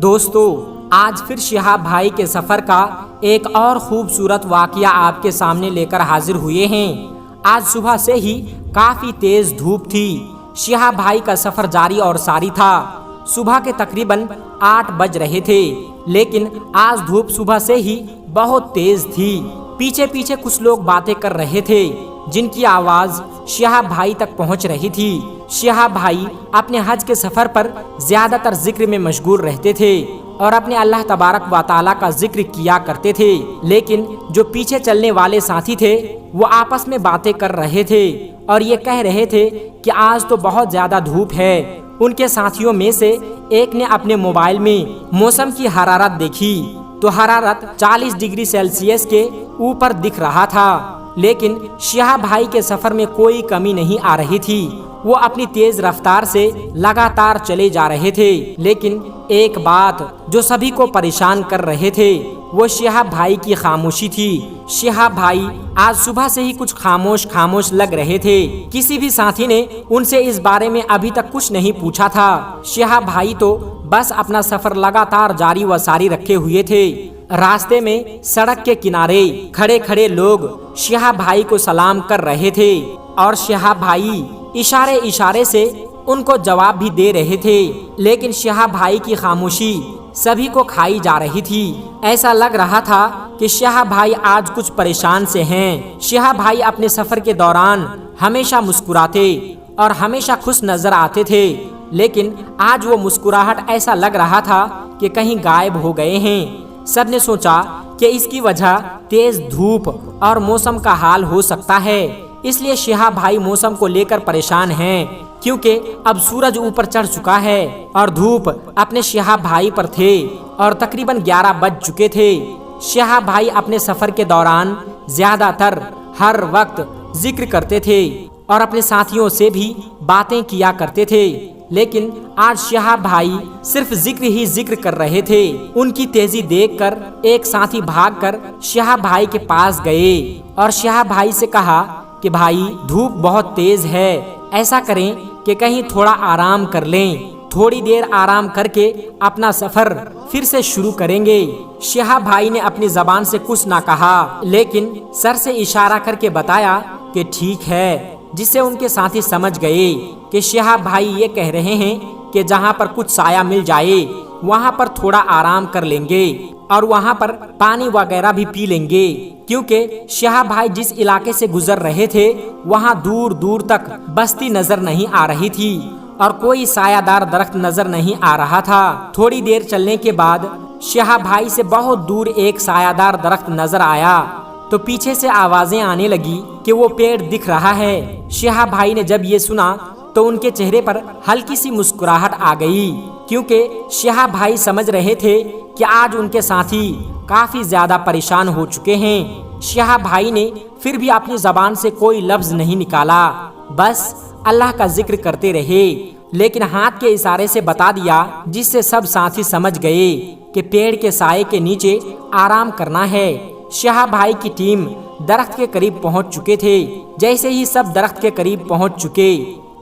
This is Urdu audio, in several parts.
دوستو، آج پھر شہاب بھائی کے سفر کا ایک اور خوبصورت واقعہ آپ کے سامنے لے کر حاضر ہوئے ہیں۔ آج صبح سے ہی کافی تیز دھوپ تھی۔ شہاب بھائی کا سفر جاری اور ساری تھا۔ صبح کے تقریباً 8 بج رہے تھے، لیکن آج دھوپ صبح سے ہی بہت تیز تھی۔ پیچھے پیچھے کچھ لوگ باتیں کر رہے تھے، جن کی آواز شہاب بھائی تک پہنچ رہی تھی۔ شہاب بھائی اپنے حج کے سفر پر زیادہ تر ذکر میں مشغول رہتے تھے اور اپنے اللہ تبارک و تعالیٰ کا ذکر کیا کرتے تھے، لیکن جو پیچھے چلنے والے ساتھی تھے وہ آپس میں باتیں کر رہے تھے اور یہ کہہ رہے تھے کہ آج تو بہت زیادہ دھوپ ہے۔ ان کے ساتھیوں میں سے ایک نے اپنے موبائل میں موسم کی حرارت دیکھی تو حرارت 40 ڈگری سیلسیس کے اوپر دکھ رہا تھا، لیکن شہاب بھائی کے سفر میں کوئی کمی نہیں آ رہی تھی۔ وہ اپنی تیز رفتار سے لگاتار چلے جا رہے تھے، لیکن ایک بات جو سبھی کو پریشان کر رہے تھے وہ شہاب بھائی کی خاموشی تھی۔ شہاب بھائی آج صبح سے ہی کچھ خاموش لگ رہے تھے۔ کسی بھی ساتھی نے ان سے اس بارے میں ابھی تک کچھ نہیں پوچھا تھا۔ شہاب بھائی تو بس اپنا سفر لگاتار جاری و ساری رکھے ہوئے تھے۔ راستے میں سڑک کے کنارے کھڑے کھڑے لوگ شہاب بھائی کو سلام کر رہے تھے اور شہاب بھائی اشارے سے ان کو جواب بھی دے رہے تھے، لیکن شہاب بھائی کی خاموشی سبھی کو کھائی جا رہی تھی۔ ایسا لگ رہا تھا کہ شہاب بھائی آج کچھ پریشان سے ہیں۔ شہاب بھائی اپنے سفر کے دوران ہمیشہ مسکراتے اور ہمیشہ خوش نظر آتے تھے، لیکن آج وہ مسکراہٹ ایسا لگ رہا تھا کہ کہیں غائب ہو گئے ہیں۔ سب نے سوچا کہ اس کی وجہ تیز دھوپ اور موسم کا حال ہو سکتا ہے، اس لیے شہاب بھائی موسم کو لے کر پریشان ہیں، کیونکہ اب سورج اوپر چڑھ چکا ہے اور دھوپ اپنے شہاب بھائی پر تھے اور تقریباً 11 بج چکے تھے۔ شہاب بھائی اپنے سفر کے دوران زیادہ تر ہر وقت ذکر کرتے تھے اور اپنے ساتھیوں سے بھی باتیں کیا کرتے تھے، لیکن آج شہاب بھائی صرف ذکر ہی ذکر کر رہے تھے۔ ان کی تیزی دیکھ کر ایک ساتھی بھاگ کر شہاب بھائی کے پاس گئے اور شہاب بھائی سے کہا کہ بھائی دھوپ بہت تیز ہے، ایسا کریں کہ کہیں تھوڑا آرام کر لیں، تھوڑی دیر آرام کر کے اپنا سفر پھر سے شروع کریں گے۔ شہاب بھائی نے اپنی زبان سے کچھ نہ کہا، لیکن سر سے اشارہ کر کے بتایا کہ ٹھیک ہے، جس سے ان کے ساتھی سمجھ گئے کہ شہاب بھائی یہ کہہ رہے ہیں کہ جہاں پر کچھ سایہ مل جائے وہاں پر تھوڑا آرام کر لیں گے اور وہاں پر پانی وغیرہ بھی پی لیں گے، کیونکہ شہاب بھائی جس علاقے سے گزر رہے تھے وہاں دور دور تک بستی نظر نہیں آ رہی تھی اور کوئی سایہ دار درخت نظر نہیں آ رہا تھا۔ تھوڑی دیر چلنے کے بعد شہاب بھائی سے بہت دور ایک سایہ دار درخت نظر آیا تو پیچھے سے آوازیں آنے لگی کہ وہ پیڑ دکھ رہا ہے۔ شہاب بھائی نے جب یہ سنا تو ان کے چہرے پر ہلکی سی مسکراہٹ آ گئی، کیونکہ شہاب بھائی سمجھ رہے تھے کہ آج ان کے ساتھی کافی زیادہ پریشان ہو چکے ہیں۔ شہاب بھائی نے پھر بھی اپنی زبان سے کوئی لفظ نہیں نکالا، بس اللہ کا ذکر کرتے رہے، لیکن ہاتھ کے اشارے سے بتا دیا، جس سے سب ساتھی سمجھ گئے کہ پیڑ کے سائے کے نیچے آرام کرنا ہے۔ شہاب بھائی کی ٹیم درخت کے قریب پہنچ چکے تھے۔ جیسے ہی سب درخت کے قریب پہنچ چکے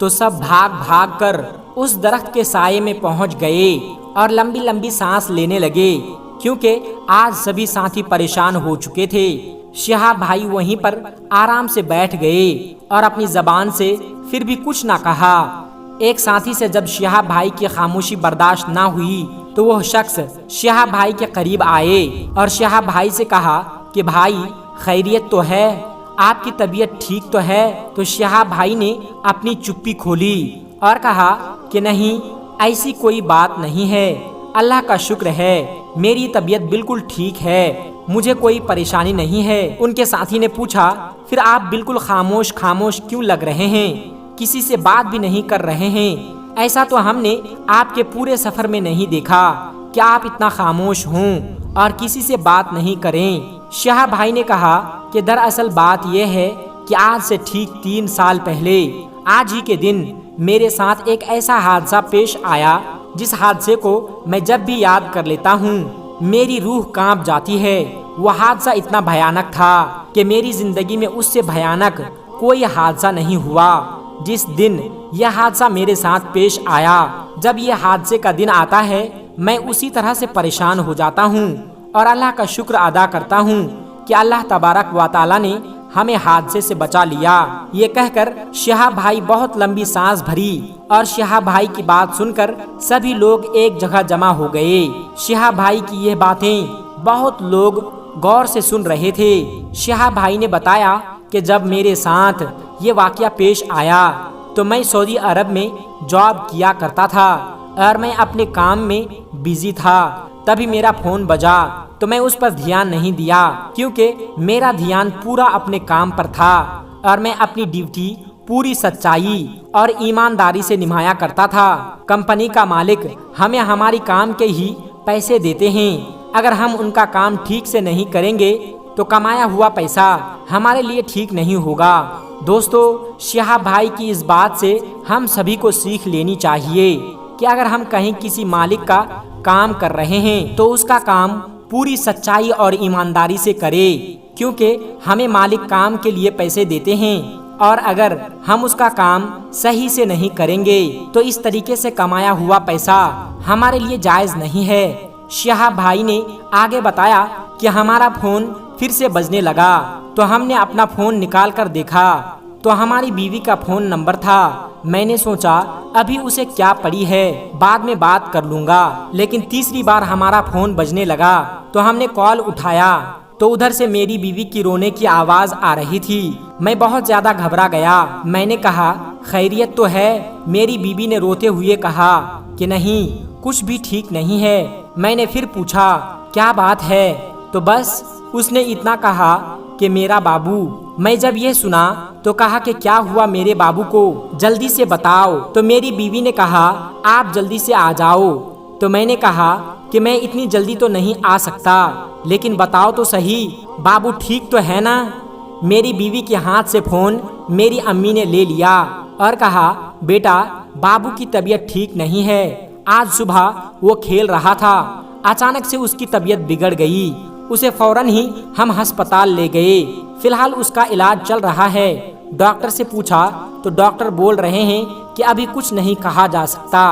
تو سب بھاگ کر اس درخت کے سائے میں پہنچ گئے اور لمبی لمبی سانس لینے لگے، کیونکہ آج سبھی ساتھی پریشان ہو چکے تھے۔ شہاب بھائی وہیں پر آرام سے بیٹھ گئے اور اپنی زبان سے پھر بھی کچھ نہ کہا۔ ایک ساتھی سے جب شہاب بھائی کی خاموشی برداشت نہ ہوئی تو وہ شخص شہاب بھائی کے قریب آئے اور شہاب بھائی سے کہا کہ بھائی خیریت تو ہے، آپ کی طبیعت ٹھیک تو ہے؟ تو شہاب بھائی نے اپنی چپی کھولی اور کہا کہ نہیں، ایسی کوئی بات نہیں ہے، اللہ کا شکر ہے، میری طبیعت بالکل ٹھیک ہے، مجھے کوئی پریشانی نہیں ہے۔ ان کے ساتھی نے پوچھا پھر آپ بالکل خاموش کیوں لگ رہے ہیں، کسی سے بات بھی نہیں کر رہے ہیں؟ ایسا تو ہم نے آپ کے پورے سفر میں نہیں دیکھا کہ آپ اتنا خاموش ہوں اور کسی سے بات نہیں کریں۔ شہاب بھائی نے کہا کہ دراصل بات یہ ہے کہ آج سے ٹھیک 3 سال پہلے آج ہی کے دن میرے ساتھ ایک ایسا حادثہ پیش آیا جس حادثے کو میں جب بھی یاد کر لیتا ہوں میری روح کانپ جاتی ہے۔ وہ حادثہ اتنا بھیانک تھا کہ میری زندگی میں اس سے بھیانک کوئی حادثہ نہیں ہوا۔ جس دن یہ حادثہ میرے ساتھ پیش آیا، جب یہ حادثے کا دن آتا ہے میں اسی طرح سے پریشان ہو جاتا ہوں اور اللہ کا شکر ادا کرتا ہوں کہ اللہ تبارک و تعالی نے ہمیں حادثے سے بچا لیا۔ یہ کہہ کر شہاب بھائی بہت لمبی سانس بھری اور شہاب بھائی کی بات سن کر سبھی لوگ ایک جگہ جمع ہو گئے۔ شہاب بھائی کی یہ باتیں بہت لوگ غور سے سن رہے تھے۔ شہاب بھائی نے بتایا کہ جب میرے ساتھ یہ واقعہ پیش آیا تو میں سعودی عرب میں جاب کیا کرتا تھا اور میں اپنے کام میں بیزی تھا، تبھی میرا فون بجا تو میں اس پر دھیان نہیں دیا کیونکہ میرا دھیان پورا اپنے کام پر تھا اور میں اپنی ڈیوٹی پوری سچائی اور ایمانداری سے نبھایا کرتا تھا۔ کمپنی کا مالک ہمیں ہماری کام کے ہی پیسے دیتے ہیں، اگر ہم ان کا کام ٹھیک سے نہیں کریں گے تو کمایا ہوا پیسہ ہمارے لیے ٹھیک نہیں ہوگا۔ دوستو، شہاب بھائی کی اس بات سے ہم سبھی کو سیکھ لینی چاہیے کہ اگر ہم کہیں کسی مالک کا کام کر رہے ہیں تو اس کا کام پوری سچائی اور ایمانداری سے کرے، کیونکہ ہمیں مالک کام کے لیے پیسے دیتے ہیں اور اگر ہم اس کا کام صحیح سے نہیں کریں گے تو اس طریقے سے کمایا ہوا پیسہ ہمارے لیے جائز نہیں ہے۔ شہاب بھائی نے آگے بتایا کہ ہمارا فون پھر سے بجنے لگا تو ہم نے اپنا فون نکال کر دیکھا تو ہماری بیوی کا فون نمبر تھا۔ میں نے سوچا ابھی اسے کیا پڑی ہے، بعد میں بات کر لوں گا، لیکن تیسری بار ہمارا فون بجنے لگا تو ہم نے کال اٹھایا تو ادھر سے میری بیوی کی رونے کی آواز آ رہی تھی۔ میں بہت زیادہ گھبرا گیا۔ میں نے کہا خیریت تو ہے؟ میری بیوی نے روتے ہوئے کہا کہ نہیں، کچھ بھی ٹھیک نہیں ہے۔ میں نے پھر پوچھا کیا بات ہے تو بس اس نے اتنا کہا کہ میرا بابو۔ میں جب یہ سنا تو کہا کہ کیا ہوا میرے بابو کو، جلدی سے بتاؤ۔ تو میری بیوی نے کہا آپ جلدی سے آ جاؤ۔ تو میں نے کہا کہ میں اتنی جلدی تو نہیں آ سکتا، لیکن بتاؤ تو صحیح بابو ٹھیک تو ہے نا؟ میری بیوی کے ہاتھ سے فون میری امی نے لے لیا اور کہا بیٹا بابو کی طبیعت ٹھیک نہیں ہے، آج صبح وہ کھیل رہا تھا، اچانک سے اس کی طبیعت بگڑ گئی، اسے فوراً ہی ہم ہسپتال لے گئے، فی الحال اس کا علاج چل رہا ہے۔ ڈاکٹر سے پوچھا تو ڈاکٹر بول رہے ہیں کہ ابھی کچھ نہیں کہا جا سکتا،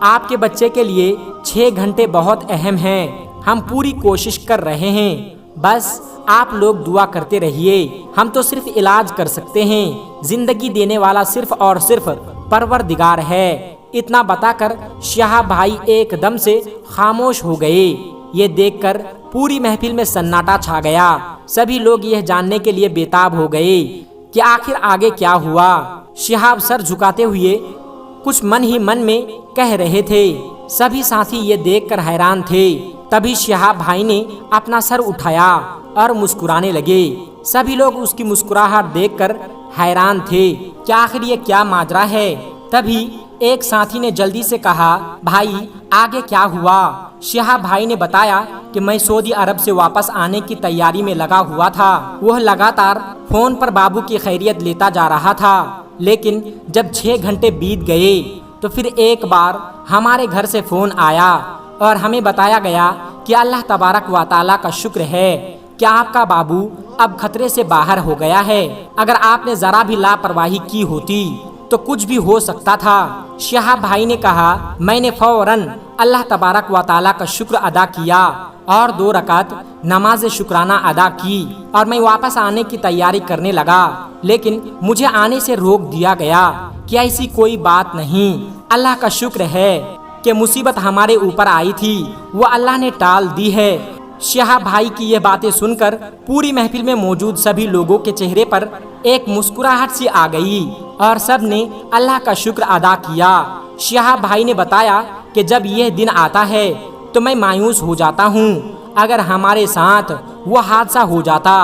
آپ کے بچے کے لیے 6 گھنٹے بہت اہم ہیں، ہم پوری کوشش کر رہے ہیں، بس آپ لوگ دعا کرتے رہیے، ہم تو صرف علاج کر سکتے ہیں، زندگی دینے والا صرف اور صرف پروردگار ہے۔ اتنا بتا کر شہاب بھائی ایک دم سے خاموش ہو گئے۔ یہ دیکھ کر پوری محفل میں سناٹا چھا گیا، سبھی لوگ یہ جاننے کے لیے بےتاب ہو گئے کہ آخر آگے کیا ہوا۔ شہاب سر جھکاتے ہوئے کچھ من ہی من میں کہہ رہے تھے، سبھی ساتھی یہ دیکھ کر حیران تھے۔ تبھی شہاب بھائی نے اپنا سر اٹھایا اور مسکرانے لگے، سبھی لوگ اس کی مسکراہٹ دیکھ کر حیران تھے کہ آخر یہ کیا ماجرا ہے۔ تبھی ایک ساتھی نے جلدی سے کہا بھائی آگے کیا ہوا؟ شہاب بھائی نے بتایا کہ میں سعودی عرب سے واپس آنے کی تیاری میں لگا ہوا تھا، وہ لگاتار فون پر بابو کی خیریت لیتا جا رہا تھا، لیکن جب 6 گھنٹے بیت گئے تو پھر ایک بار ہمارے گھر سے فون آیا اور ہمیں بتایا گیا کہ اللہ تبارک و تعالی کا شکر ہے کہ آپ کا بابو اب خطرے سے باہر ہو گیا ہے، اگر آپ نے ذرا بھی لاپرواہی کی ہوتی تو کچھ بھی ہو سکتا تھا۔ شہاب بھائی نے کہا میں نے فوراً اللہ تبارک و تعالی کا شکر ادا کیا اور 2 رکعت نماز شکرانہ ادا کی اور میں واپس آنے کی تیاری کرنے لگا، لیکن مجھے آنے سے روک دیا گیا کہ ایسی کوئی بات نہیں، اللہ کا شکر ہے کہ مصیبت ہمارے اوپر آئی تھی وہ اللہ نے ٹال دی ہے۔ شہاب بھائی کی یہ باتیں سن کر پوری محفل میں موجود سبھی لوگوں کے چہرے پر ایک مسکراہٹ سی آ گئی اور سب نے اللہ کا شکر ادا کیا۔ شہاب بھائی نے بتایا کہ جب یہ دن آتا ہے تو میں مایوس ہو جاتا ہوں، اگر ہمارے ساتھ وہ حادثہ ہو جاتا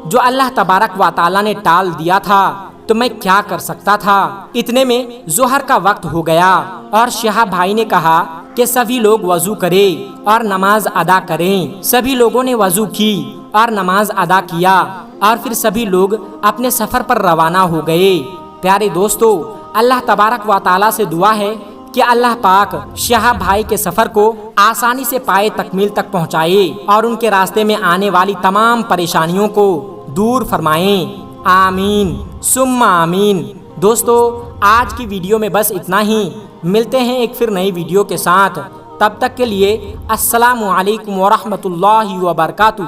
جو اللہ تبارک و تعالی نے ٹال دیا تھا تو میں کیا کر سکتا تھا۔ اتنے میں ظہر کا وقت ہو گیا اور شہاب بھائی نے کہا کہ سبھی لوگ وضو کریں اور نماز ادا کریں۔ سبھی لوگوں نے وضو کی اور نماز ادا کیا اور پھر سبھی لوگ اپنے سفر پر روانہ ہو گئے۔ پیارے دوستو، اللہ تبارک و تعالی سے دعا ہے کہ اللہ پاک شہاب بھائی کے سفر کو آسانی سے پائے تکمیل تک پہنچائے اور ان کے راستے میں آنے والی تمام پریشانیوں کو دور فرمائیں، آمین ثم آمین۔ دوستو، آج کی ویڈیو میں بس اتنا ہی، ملتے ہیں ایک پھر نئی ویڈیو کے ساتھ، تب تک کے لیے السلام علیکم ورحمۃ اللہ وبرکاتہ۔